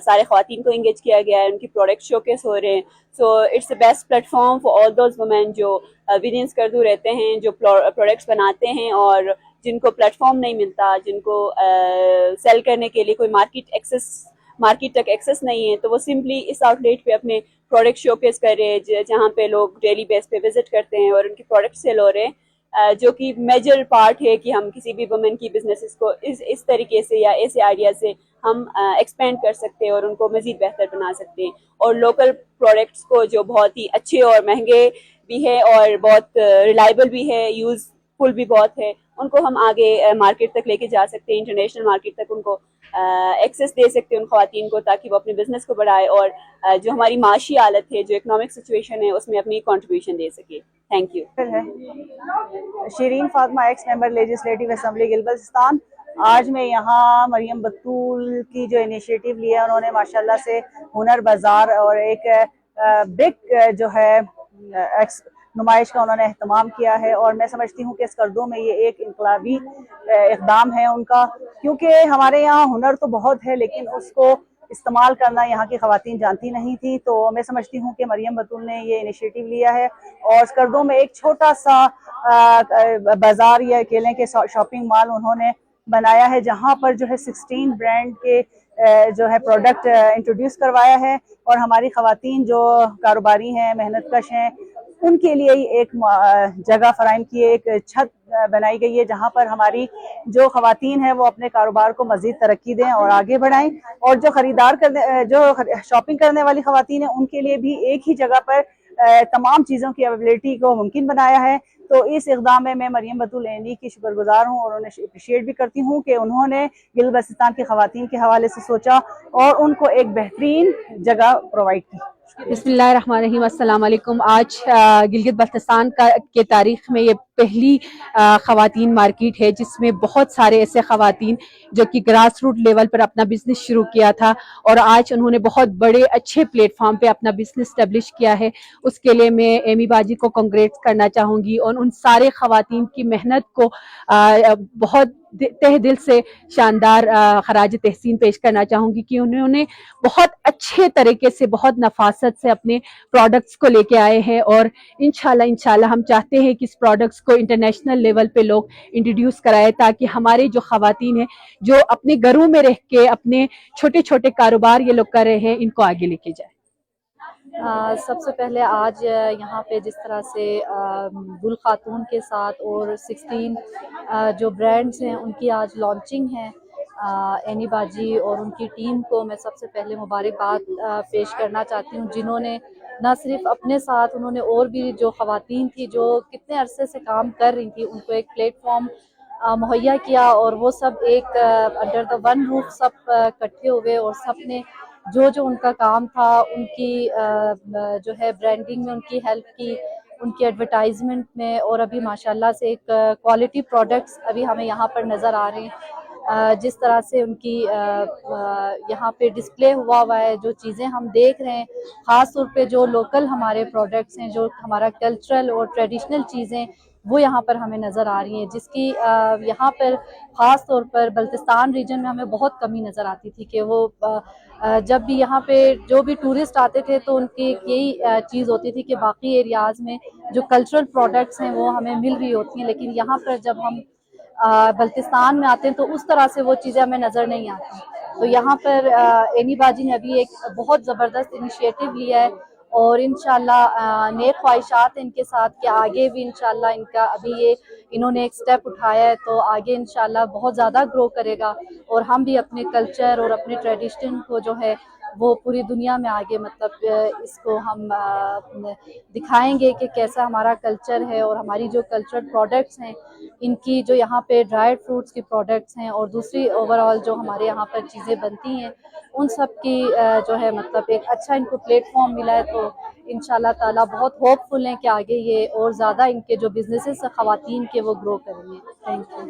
سارے خواتین کو انگیج کیا گیا ہے, ان کی پروڈکٹ شو کیس ہو رہے ہیں. So it's a best platform for all those women جو ودین اسکردو رہتے ہیں, جو پروڈکٹس بناتے ہیں اور جن کو پلیٹ فارم نہیں ملتا, جن کو سیل کرنے کے لیے کوئی مارکیٹ تک ایکسیس نہیں ہے, تو وہ سمپلی اس آؤٹ لیٹ پہ اپنے پروڈکٹ شو کیس کر رہے ہیں جہاں پہ لوگ ڈیلی بیس پہ وزٹ کرتے ہیں اور ان کی پروڈکٹ سیل ہو رہے ہیں, جو کہ میجر پارٹ ہے کہ ہم کسی بھی وومن کی بزنسز کو اس طریقے سے یا ایسے آئیڈیا سے ہم ایکسپینڈ کر سکتے ہیں اور ان کو مزید بہتر بنا سکتے ہیں. اور لوکل پروڈکٹس کو جو بہت ہی اچھے اور مہنگے بھی ہے اور بہت ریلائبل بھی ہے, یوزفل بھی بہت ہے, ان کو ہم آگے مارکیٹ تک لے کے جا سکتے ہیں, انٹرنیشنل مارکیٹ تک ان کو ایکسیس دے سکتے ہیں ان خواتین کو, تاکہ وہ اپنے بزنس کو بڑھائے اور جو ہماری معاشی حالت ہے, جو اکنامک سچویشن ہے, اس میں اپنی کنٹریبیوشن دے سکے. Thank you. Sheeran Fatima, x member legislative assembly Gilgit Baltistan. آج میں یہاں مریم بطول کی جو انیشیٹو لیا انہوں نے ماشاءاللہ سے ہنر بازار اور ایک بگ جو ہے نمائش کا انہوں نے اہتمام کیا ہے, اور میں سمجھتی ہوں کہ اسکردو میں یہ ایک انقلابی اقدام ہے ان کا, کیونکہ ہمارے یہاں ہنر تو بہت ہے لیکن اس کو استعمال کرنا یہاں کی خواتین جانتی نہیں تھی. تو میں سمجھتی ہوں کہ مریم بطول نے یہ انیشیٹو لیا ہے اور اسکردو میں ایک چھوٹا سا بازار یا کہہ لیں کہ شاپنگ مال انہوں نے بنایا ہے, جہاں پر جو ہے 16 برانڈ کے جو ہے پروڈکٹ انٹروڈیوس کروایا ہے, اور ہماری خواتین جو کاروباری ہیں, محنت کش ہیں, ان کے لیے ایک جگہ فراہم کی ہے, ایک چھت بنائی گئی ہے جہاں پر ہماری جو خواتین ہیں وہ اپنے کاروبار کو مزید ترقی دیں اور آگے بڑھائیں, اور جو شاپنگ کرنے والی خواتین ہیں ان کے لیے بھی ایک ہی جگہ پر تمام چیزوں کی اویلیبلٹی کو ممکن بنایا ہے. تو اس اقدام میں مریم بطول اینی کی شکر گزار ہوں اور انہیں اپریشیٹ بھی کرتی ہوں کہ انہوں نے گلگت بلتستان کی خواتین کے حوالے سے سوچا اور ان کو ایک بہترین جگہ پرووائڈ کی. بسم اللہ الرحمن الرحیم. السلام علیکم. آج گلگت بلتستان کے تاریخ میں یہ پہلی خواتین مارکیٹ ہے جس میں بہت سارے ایسے خواتین جو کہ گراس روٹ لیول پر اپنا بزنس شروع کیا تھا اور آج انہوں نے بہت بڑے اچھے پلیٹ فارم پہ اپنا بزنس اسٹیبلش کیا ہے. اس کے لیے میں ایمی باجی کو کنگریٹس کرنا چاہوں گی اور ان سارے خواتین کی محنت کو بہت تہ دل سے شاندار خراج تحسین پیش کرنا چاہوں گی کہ انہوں نے بہت اچھے طریقے سے, بہت نفاست سے اپنے پروڈکٹس کو لے کے آئے ہیں, اور انشاءاللہ ہم چاہتے ہیں کہ اس پروڈکٹس کو انٹرنیشنل لیول پہ لوگ انٹروڈیوس کرائے, تاکہ ہمارے جو خواتین ہیں جو اپنے گھروں میں رہ کے اپنے چھوٹے چھوٹے کاروبار یہ لوگ کر رہے ہیں, ان کو آگے لے کے جائیں. سب سے پہلے آج یہاں پہ جس طرح سے گل خاتون کے ساتھ اور 16 جو برانڈز ہیں ان کی آج لانچنگ ہے, اینی باجی اور ان کی ٹیم کو میں سب سے پہلے مبارکباد پیش کرنا چاہتی ہوں, جنہوں نے نہ صرف اپنے ساتھ انہوں نے اور بھی جو خواتین تھی جو کتنے عرصے سے کام کر رہی تھی ان کو ایک پلیٹ فارم مہیا کیا, اور وہ سب ایک انڈر دا ون روف سب اکٹھے ہوئے اور سب نے جو ان کا کام تھا ان کی جو ہے برانڈنگ میں ان کی ہیلپ کی, ان کی ایڈورٹائزمنٹ میں, اور ابھی ماشاءاللہ سے ایک کوالٹی پروڈکٹس ابھی ہمیں یہاں پر نظر آ رہے ہیں. جس طرح سے ان کی یہاں پہ ڈسپلے ہوا ہے, جو چیزیں ہم دیکھ رہے ہیں خاص طور پہ جو لوکل ہمارے پروڈکٹس ہیں, جو ہمارا کلچرل اور ٹریڈیشنل چیزیں وہ یہاں پر ہمیں نظر آ رہی ہیں, جس کی یہاں پر خاص طور پر بلتستان ریجن میں ہمیں بہت کمی نظر آتی تھی کہ وہ جب بھی یہاں پہ جو بھی ٹورسٹ آتے تھے تو ان کی یہی چیز ہوتی تھی کہ باقی ایریاز میں جو کلچرل پروڈکٹس ہیں وہ ہمیں مل رہی ہوتی ہیں, لیکن یہاں پر جب ہم بلتستان میں آتے ہیں تو اس طرح سے وہ چیزیں ہمیں نظر نہیں آتی. تو یہاں پر اینی باجی نے ابھی ایک بہت زبردست انیشیٹو لیا ہے, اور انشاءاللہ نیک خواہشات ہیں ان کے ساتھ کہ آگے بھی انشاءاللہ ان کا ابھی یہ انہوں نے ایک سٹیپ اٹھایا ہے تو آگے انشاءاللہ بہت زیادہ گرو کرے گا, اور ہم بھی اپنے کلچر اور اپنے ٹریڈیشن کو جو ہے وہ پوری دنیا میں آگے مطلب اس کو ہم دکھائیں گے کہ کیسا ہمارا کلچر ہے, اور ہماری جو کلچرل پروڈکٹس ہیں ان کی جو یہاں پہ ڈرائیڈ فروٹس کی پروڈکٹس ہیں اور دوسری اوور آل جو ہمارے یہاں پر چیزیں بنتی ہیں ان سب کی جو ہے مطلب ایک اچھا ان کو پلیٹ فارم ملا ہے. تو انشاءاللہ تعالیٰ بہت ہوپ فل ہیں کہ آگے یہ اور زیادہ ان کے جو بزنسز خواتین کے وہ گرو کریں گے. Thank you.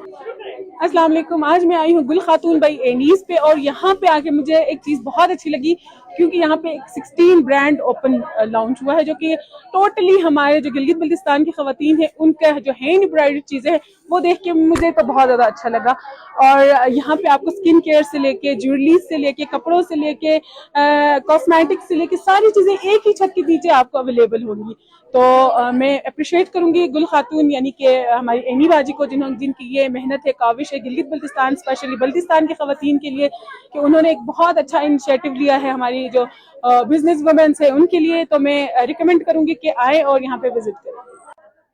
السلام علیکم. آج میں آئی ہوں گل خاتون بائی اینیز پہ, اور یہاں پہ آ کے مجھے ایک چیز بہت اچھی لگی کیونکہ یہاں پہ 16 برانڈ اوپن لانچ ہوا ہے جو کہ ٹوٹلی ہمارے جو گلگت بلتستان کی خواتین ہیں ان کا جو ہینڈ امبرائڈری چیزیں ہیں وہ دیکھ کے مجھے تو بہت زیادہ اچھا لگا. اور یہاں پہ آپ کو اسکن کیئر سے لے کے جیولریز سے لے کے کپڑوں سے لے کے کاسمیٹکس سے لے کے ساری چیزیں ایک ہی چھت کے نیچے آپ کو اویلیبل ہوں گی. تو میں اپریشیٹ کروں گی گل خاتون یعنی کہ ہماری اینی باجی کو جن کی یہ محنت ہے کاوش ہے گلگت بلتستان اسپیشلی بلتستان کی خواتین کے لیے کہ انہوں نے ایک بہت اچھا انیشیٹو لیا ہے ہماری جو بزنس وومنس ہے ان کے لیے. تو میں ریکمینڈ کروں گی کہ آئیں اور یہاں پہ وزٹ کریں.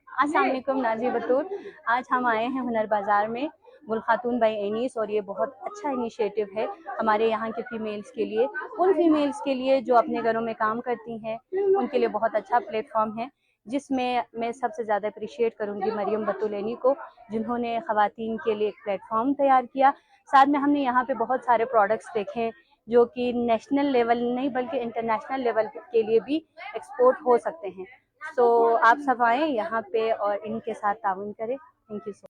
السلام علیکم نازی بطور. آج ہم آئے ہیں ہنر بازار میں گل خاتون بائی اینیس اور یہ بہت اچھا انیشیٹو ہے ہمارے یہاں کے فیمیلز کے لیے, ان فیمیلز کے لیے جو اپنے گھروں میں کام کرتی ہیں ان کے لیے بہت اچھا پلیٹ فارم ہے جس میں سب سے زیادہ اپریشیٹ کروں گی مریم بطولینی کو جنہوں نے خواتین کے لیے ایک پلیٹ فارم تیار کیا. ساتھ میں ہم نے یہاں پہ بہت سارے پروڈکٹس دیکھے جو کہ نیشنل لیول نہیں بلکہ انٹرنیشنل لیول کے لیے بھی ایکسپورٹ ہو سکتے ہیں. تو آپ سب آئیں یہاں پہ اور ان کے ساتھ تعاون کریں. Thank you so